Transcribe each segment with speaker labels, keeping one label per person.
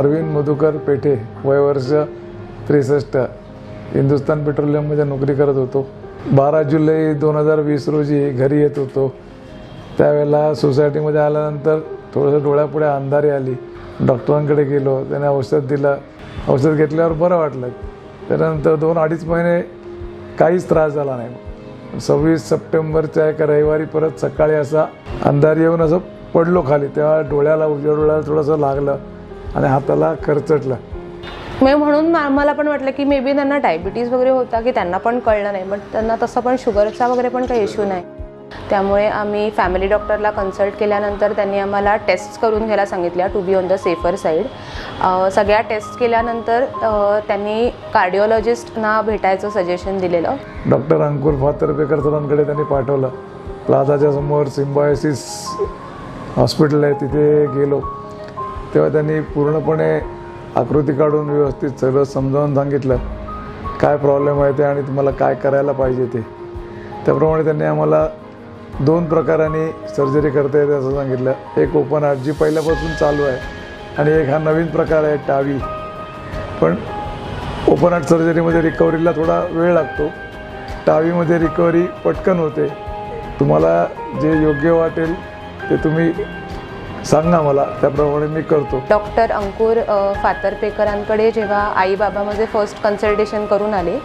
Speaker 1: अरविंद मधुकर पेठे, वय वर्ष 63, हिंदुस्तान पेट्रोलियममध्ये नोकरी करत होतो. 12 जुलै 2020 रोजी घरी येत होतो. त्यावेळेला सोसायटीमध्ये आल्यानंतर थोडंसं डोळ्यापुढे अंधारी आली. डॉक्टरांकडे गेलो, त्याने औषध दिलं. औषध घेतल्यावर बरं वाटलं. त्यानंतर 2-2.5 महिने काहीच त्रास झाला नाही. 26 सप्टेंबरच्या एका रविवारी परत सकाळी असा अंधारी येऊन असं पडलो खाली. तेव्हा उजव्या डोळ्याला थोडंसं लागलं आणि हाताला खरचटलं.
Speaker 2: म्हणून आम्हाला पण वाटलं की मे बी त्यांना डायबिटीज वगैरे होता की त्यांना पण कळलं नाही, बट त्यांना तसं पण शुगरचा वगैरे पण काही इश्यू नाही. त्यामुळे आम्ही फॅमिली डॉक्टरला कन्सल्ट केल्यानंतर त्यांनी आम्हाला टेस्ट करून घ्यायला सांगितल्या, to be on the safer side. सगळ्या टेस्ट केल्यानंतर त्यांनी कार्डिओलॉजिस्टना भेटायचं सजेशन दिलेलं.
Speaker 1: डॉक्टर अंकुर फातर्पेकर सरांकडे त्यांनी पाठवलं. प्लाझाच्या समोर सिम्बायोसिस हॉस्पिटल आहे, तिथे गेलो. तेव्हा त्यांनी पूर्णपणे आकृती काढून व्यवस्थित सगळं समजावून सांगितलं काय प्रॉब्लेम आहे ते आणि तुम्हाला काय करायला पाहिजे ते. त्याप्रमाणे त्यांनी आम्हाला 2 प्रकारांनी सर्जरी करता येते असं सांगितलं. एक ओपन हार्ट जी पहिल्यापासून चालू आहे आणि एक हा नवीन प्रकार आहे टावी. पण ओपन हार्ट सर्जरीमध्ये रिकव्हरीला थोडा वेळ लागतो. टावीमध्ये रिकव्हरी पटकन होते. तुम्हाला जे योग्य वाटेल ते तुम्ही सांगा मला, त्याप्रमाणे मी करतो.
Speaker 2: डॉक्टर अंकुर फातर्पेकरांकडे जेव्हा आई बाबा माझे फर्स्ट कन्सल्टेशन करून आले,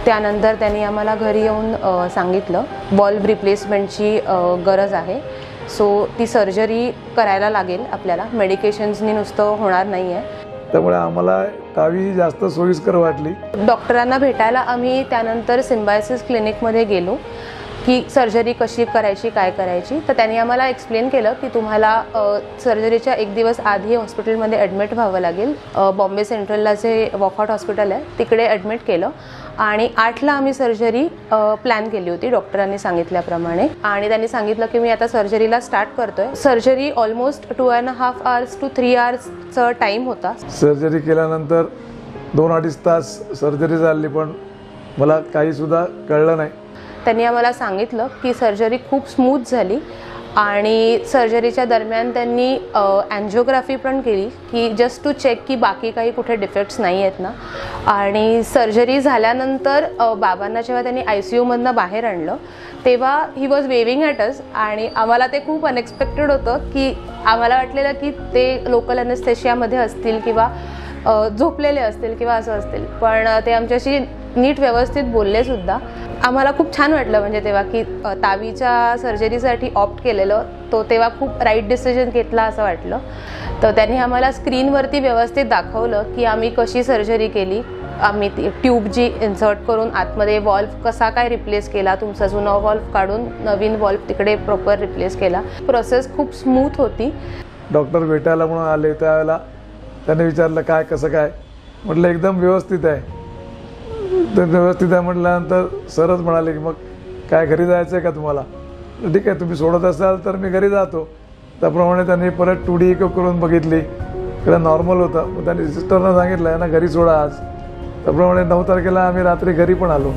Speaker 2: त्यानंतर त्यांनी आम्हाला घरी येऊन सांगितलं वॉल्व रिप्लेसमेंटची गरज आहे. सो ती सर्जरी करायला लागेल आपल्याला, मेडिकेशन्सनी नुसतं होणार नाही आहे.
Speaker 1: त्यामुळे आम्हाला टावी जास्त सोयीस्कर वाटली.
Speaker 2: डॉक्टरांना भेटायला आम्ही त्यानंतर सिम्बायोसिस क्लिनिकमध्ये गेलो की सर्जरी कशी करायची, काय करायची. तर त्यांनी आम्हाला एक्सप्लेन केलं की तुम्हाला सर्जरीच्या 1 दिवस आधी हॉस्पिटलमध्ये ॲडमिट व्हावं लागेल. बॉम्बे सेंट्रलला जे वॉकआउट हॉस्पिटल आहे तिकडे ॲडमिट केलं आणि 8ला आम्ही सर्जरी प्लॅन केली होती डॉक्टरांनी सांगितल्याप्रमाणे. आणि त्यांनी सांगितलं की मी आता सर्जरीला स्टार्ट करतोय. Surgery almost 2.5 hours to 3 hours time होता.
Speaker 1: सर्जरी केल्यानंतर 2-2.5 तास सर्जरी झाली, पण मला काहीसुद्धा कळलं नाही.
Speaker 2: त्यांनी आम्हाला सांगितलं की सर्जरी खूप स्मूथ झाली आणि सर्जरीच्या दरम्यान त्यांनी अँजिओग्राफी पण केली की जस्ट टू चेक की बाकी काही कुठे डिफेक्ट्स नाही आहेत ना. आणि सर्जरी झाल्यानंतर बाबांना जेव्हा त्यांनी ICUमधनं बाहेर आणलं तेव्हा ही वॉज वेविंग ॲट अस आणि आम्हाला ते खूप अनएक्सपेक्टेड होतं की आम्हाला वाटलेलं की ते लोकल ॲनेस्थेशियामध्ये असतील किंवा झोपलेले असतील किंवा असं असतील, पण ते आमच्याशी नीट व्यवस्थित बोललेसुद्धा. आम्हाला खूप छान वाटलं म्हणजे तेव्हा की तावीच्या सर्जरीसाठी ऑप्ट केलेलं तो तेव्हा खूप राईट डिसिजन घेतला असं वाटलं. तर त्यांनी आम्हाला स्क्रीनवरती व्यवस्थित दाखवलं की आम्ही कशी सर्जरी केली. आम्ही ती ट्यूब जी इन्सर्ट करून आतमध्ये वॉल्व कसा काय रिप्लेस केला, तुमचा जुना वॉल्व काढून नवीन वॉल्व तिकडे प्रॉपर रिप्लेस केला. प्रोसेस खूप स्मूथ होती.
Speaker 1: डॉक्टर भेटायला म्हणून आले त्यावेळेला त्याने विचारलं काय कसं काय. म्हटलं एकदम व्यवस्थित आहे. तर व्यवस्थित आहे म्हटल्यानंतर सरच म्हणाले की मग काय घरी जायचं आहे का तुम्हाला. ठीक आहे, तुम्ही सोडत असाल तर मी घरी जातो. त्याप्रमाणे त्यांनी परत 2D इको करून बघितली, इकडे नॉर्मल होतं. मग त्यांनी सिस्टरना सांगितलं यांना घरी सोडा आज. त्याप्रमाणे 9 तारखेला आम्ही रात्री घरी पण आलो.